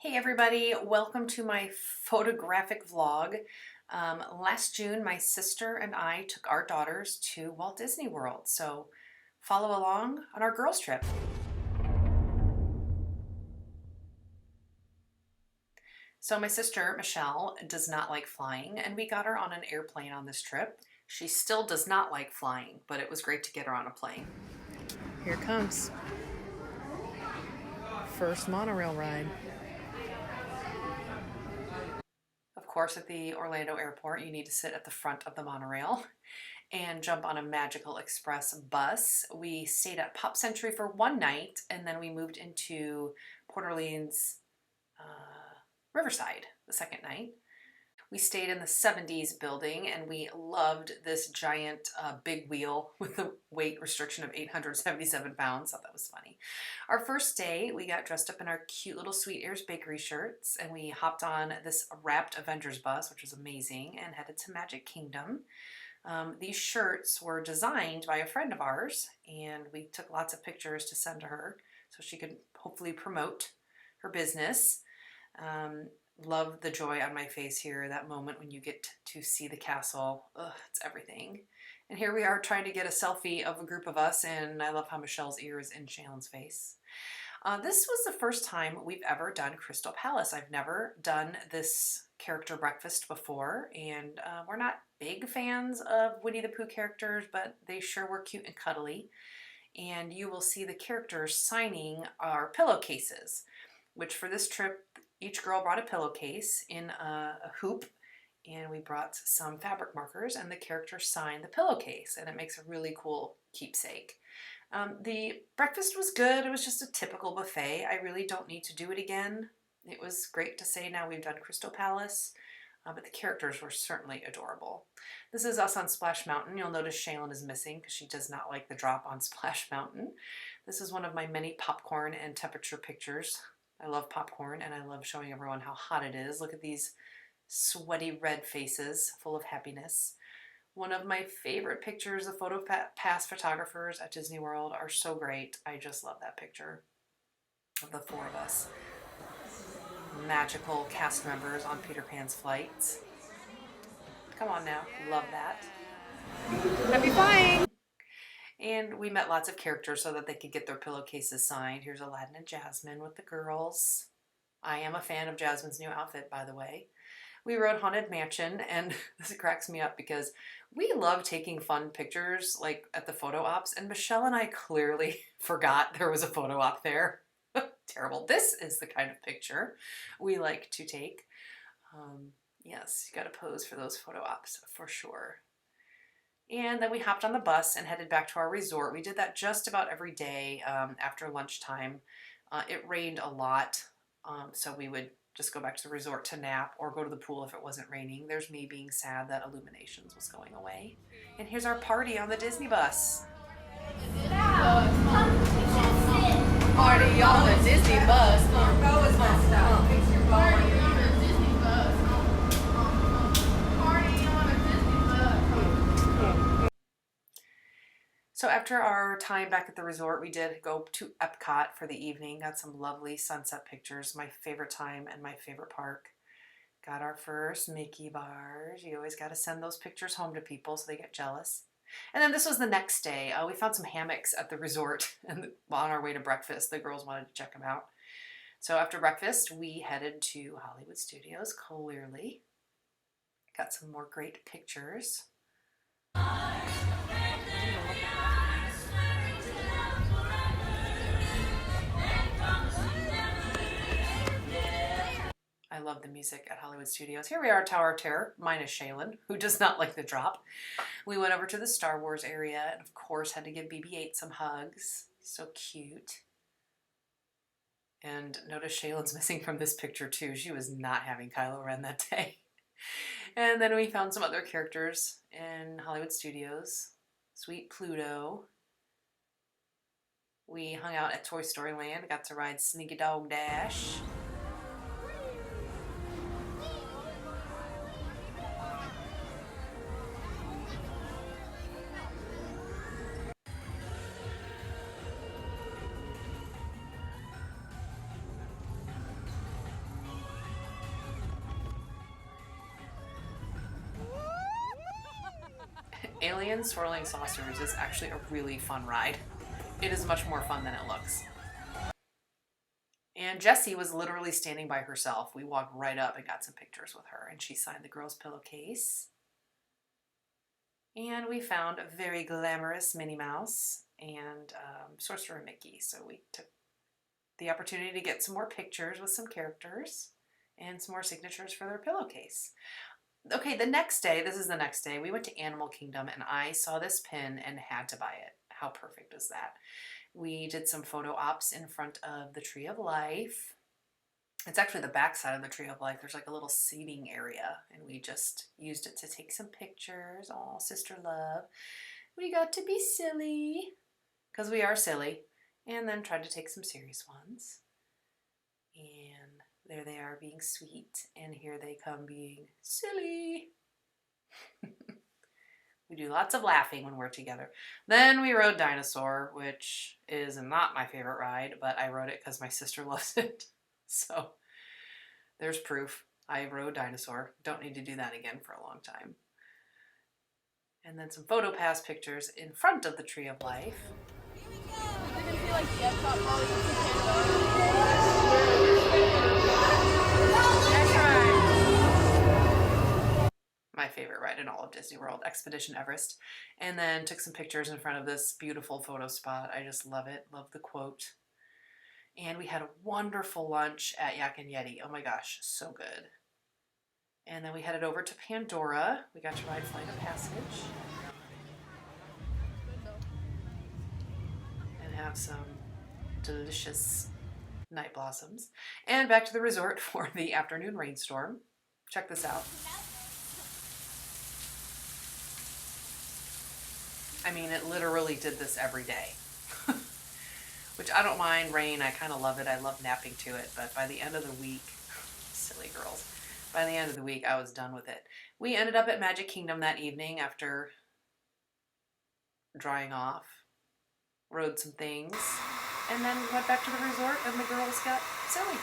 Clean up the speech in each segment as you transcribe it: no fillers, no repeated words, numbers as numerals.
Hey everybody, welcome to my photographic vlog. Last June, my sister and I took our daughters to Walt Disney World, so follow along on our girls trip. So my sister, Michelle, does not like flying, and we got her on an airplane on this trip. She still does not like flying, but it was great to get her on a plane. Here it comes. First monorail ride. Of course, at the Orlando airport, you need to sit at the front of the monorail and jump on a Magical Express bus. We stayed at Pop Century for one night, and then we moved into Port Orleans Riverside the second night. We stayed in the 70s building, and we loved this giant big wheel with a weight restriction of 877 pounds. Thought that was funny. Our first day, we got dressed up in our cute little Sweet Ears Bakery shirts, and we hopped on this wrapped Avengers bus, which was amazing, and headed to Magic Kingdom. These shirts were designed by a friend of ours, and we took lots of pictures to send to her so she could hopefully promote her business. Love the joy on my face here, that moment when you get to see the castle. Ugh, it's everything. And here we are trying to get a selfie of a group of us, and I love how Michelle's ear is in Shannon's face. This was the first time we've ever done Crystal Palace. I've never done this character breakfast before, and we're not big fans of Winnie the Pooh characters, but they sure were cute and cuddly. And you will see the characters signing our pillowcases, which for this trip, each girl brought a pillowcase in a hoop, and we brought some fabric markers, and the characters signed the pillowcase, and it makes a really cool keepsake. The breakfast was good. It was just a typical buffet. I really don't need to do it again. It was great to say now we've done Crystal Palace, but the characters were certainly adorable. This is us on Splash Mountain. You'll notice Shaylin is missing because she does not like the drop on Splash Mountain. This is one of my many popcorn and temperature pictures. I love popcorn, and I love showing everyone how hot it is. Look at these sweaty red faces full of happiness. One of my favorite pictures, the photo pass photographers at Disney World are so great. I just love that picture of the four of us. Magical cast members on Peter Pan's flights. Come on now, love that. Happy flying! And we met lots of characters so that they could get their pillowcases signed. Here's Aladdin and Jasmine with the girls. I am a fan of Jasmine's new outfit, by the way. We rode Haunted Mansion, and this cracks me up because we love taking fun pictures like at the photo ops, and Michelle and I clearly forgot there was a photo op there. Terrible. This is the kind of picture we like to take. Yes, you got to pose for those photo ops for sure. And then we hopped on the bus and headed back to our resort. We did that just about every day after lunchtime. It rained a lot, so we would just go back to the resort to nap or go to the pool if it wasn't raining. There's me being sad that Illuminations was going away. And here's our party on the Disney bus. Party on the Disney bus. Go is my style. Fix your party on the Disney bus. Party on the Disney bus. So after our time back at the resort, we did go to Epcot for the evening. Got some lovely sunset pictures. My favorite time and my favorite park. Got our first Mickey bars. You always got to send those pictures home to people so they get jealous. And then this was the next day. We found some hammocks at the resort, and on our way to breakfast, the girls wanted to check them out. So after breakfast, we headed to Hollywood Studios, clearly. Got some more great pictures. I love the music at Hollywood Studios. Here we are, Tower of Terror, minus Shaylin, who does not like the drop. We went over to the Star Wars area and, of course, had to give BB-8 some hugs. So cute. And notice Shaylin's missing from this picture, too. She was not having Kylo Ren that day. And then we found some other characters in Hollywood Studios. Sweet Pluto. We hung out at Toy Story Land, got to ride Sneaky Dog Dash. Alien Swirling Saucers is actually a really fun ride. It is much more fun than it looks. And Jessie was literally standing by herself. We walked right up and got some pictures with her, and she signed the girl's pillowcase. And we found a very glamorous Minnie Mouse and Sorcerer Mickey. So we took the opportunity to get some more pictures with some characters and some more signatures for their pillowcase. Okay, the next day, this is the next day, we went to Animal Kingdom and I saw this pin and had to buy it. How perfect is that? We did some photo ops in front of the Tree of Life. It's actually the back side of the Tree of Life. There's like a little seating area and we just used it to take some pictures. Oh, sister love. We got to be silly because we are silly, and then tried to take some serious ones. And there they are being sweet, and here they come being silly. We do lots of laughing when we're together. Then we rode Dinosaur, which is not my favorite ride, but I rode it because my sister loves it. So there's proof. I rode Dinosaur. Don't need to do that again for a long time. And then some photo pass pictures in front of the Tree of Life. You're gonna feel like the Epcot probably That's right. My favorite ride in all of Disney World, Expedition Everest. And then took some pictures in front of this beautiful photo spot. I just love it. Love the quote. And we had a wonderful lunch at Yak and Yeti. Oh my gosh, so good. And then we headed over to Pandora. We got to ride Flight of Passage. And have some delicious night blossoms. And back to the resort for the afternoon rainstorm. Check this out. I mean, it literally did this every day. Which I don't mind rain. I kind of love it. I love napping to it. But by the end of the week, silly girls, by the end of the week, I was done with it. We ended up at Magic Kingdom that evening after drying off, rode some things, and then went back to the resort and the girls got silly.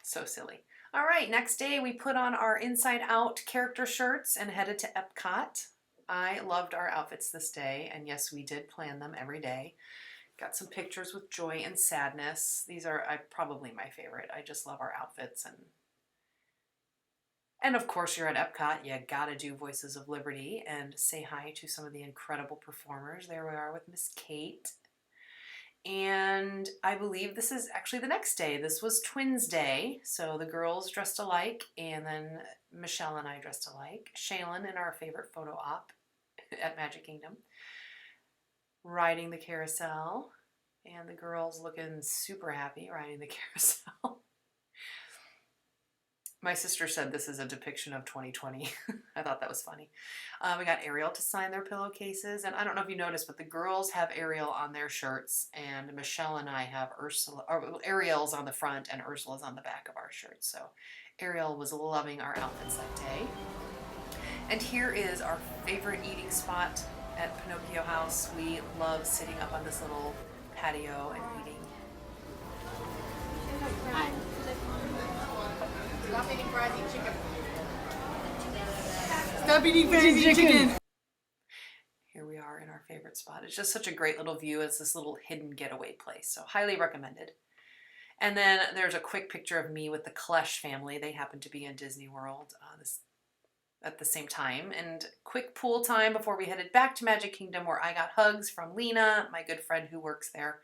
So silly. All right, next day we put on our Inside Out character shirts and headed to Epcot. I loved our outfits this day, and yes, we did plan them every day. Got some pictures with Joy and Sadness. These are probably my favorite. I just love our outfits. And of course, you're at Epcot. You gotta do Voices of Liberty and say hi to some of the incredible performers. There we are with Miss Kate. And I believe this is actually the next day. This was Twins Day, so the girls dressed alike, and then Michelle and I dressed alike. Shaylin in our favorite photo op at Magic Kingdom, riding the carousel, and the girls looking super happy riding the carousel. My sister said this is a depiction of 2020. I thought that was funny. We got Ariel to sign their pillowcases, and I don't know if you noticed, but the girls have Ariel on their shirts, and Michelle and I have Ursula. Or Ariel's on the front, and Ursula's on the back of our shirts. So Ariel was loving our outfits that day. And here is our favorite eating spot at Pinocchio House. We love sitting up on this little patio and eating. Stop eating fries, eat chicken. Stop eating fries, eat chicken. Here we are in our favorite spot. It's just such a great little view. It's this little hidden getaway place, so highly recommended. And then there's a quick picture of me with the Klesch family. They happen to be in Disney World at the same time. And quick pool time before we headed back to Magic Kingdom, where I got hugs from Lena, my good friend who works there.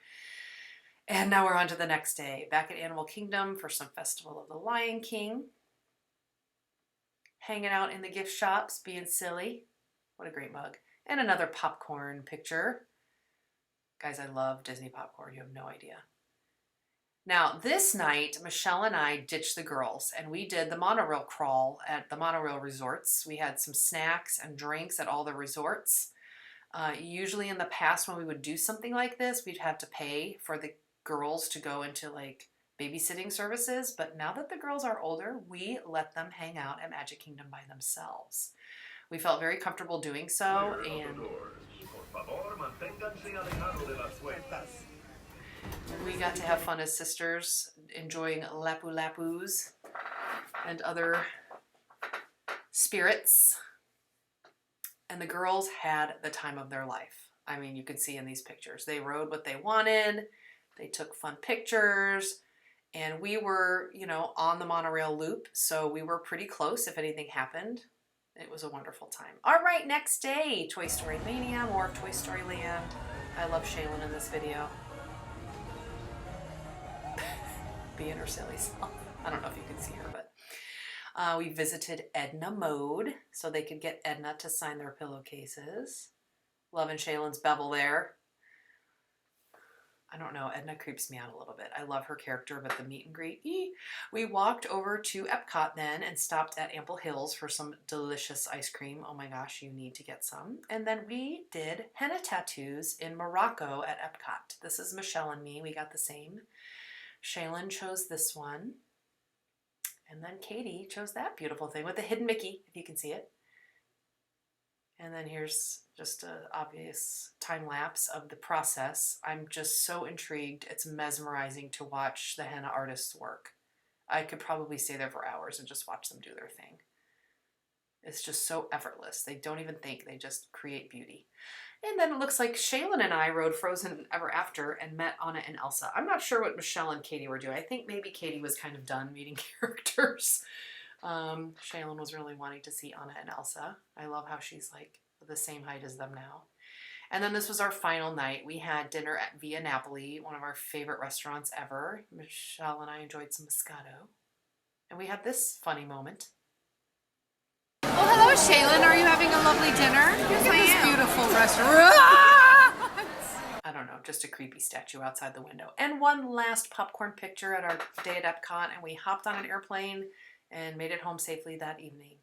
And now we're on to the next day, back at Animal Kingdom for some Festival of the Lion King. Hanging out in the gift shops, being silly. What a great mug. And another popcorn picture. Guys, I love Disney popcorn. You have no idea. Now, this night, Michelle and I ditched the girls, and we did the monorail crawl at the monorail resorts. We had some snacks and drinks at all the resorts. Usually in the past, when we would do something like this, we'd have to pay for the girls to go into like babysitting services, but now that the girls are older, we let them hang out at Magic Kingdom by themselves. We felt very comfortable doing so, and we got to have fun as sisters, enjoying lapu-lapus and other spirits. And the girls had the time of their life. I mean, you could see in these pictures. They rode what they wanted. They took fun pictures. And we were, you know, on the monorail loop, so we were pretty close if anything happened. It was a wonderful time. All right, next day, Toy Story Mania, more of Toy Story Land. I love Shaylin in this video. Being her silly self. I don't know if you can see her, but we visited Edna Mode so they could get Edna to sign their pillowcases. Loving Shaylin's bevel there. I don't know, Edna creeps me out a little bit. I love her character, but the meet and greet, We walked over to Epcot then and stopped at Ample Hills for some delicious ice cream. Oh my gosh, you need to get some. And then we did henna tattoos in Morocco at Epcot. This is Michelle and me. We got the same. Shaylin chose this one. And then Katie chose that beautiful thing with the hidden Mickey, if you can see it. And then here's just an obvious time lapse of the process. I'm just so intrigued. It's mesmerizing to watch the henna artists work. I could probably stay there for hours and just watch them do their thing. It's just so effortless. They don't even think, they just create beauty. And then it looks like Shaylin and I rode Frozen Ever After and met Anna and Elsa. I'm not sure what Michelle and Katie were doing. I think maybe Katie was kind of done meeting characters. Shaylin was really wanting to see Anna and Elsa. I love how she's like the same height as them now. And then this was our final night. We had dinner at Via Napoli, one of our favorite restaurants ever. Michelle and I enjoyed some Moscato. And we had this funny moment. Well, hello, Shaylin. Are you having a lovely dinner? Look at this beautiful restaurant. I don't know, just a creepy statue outside the window. And one last popcorn picture at our day at Epcot, and we hopped on an airplane and made it home safely that evening.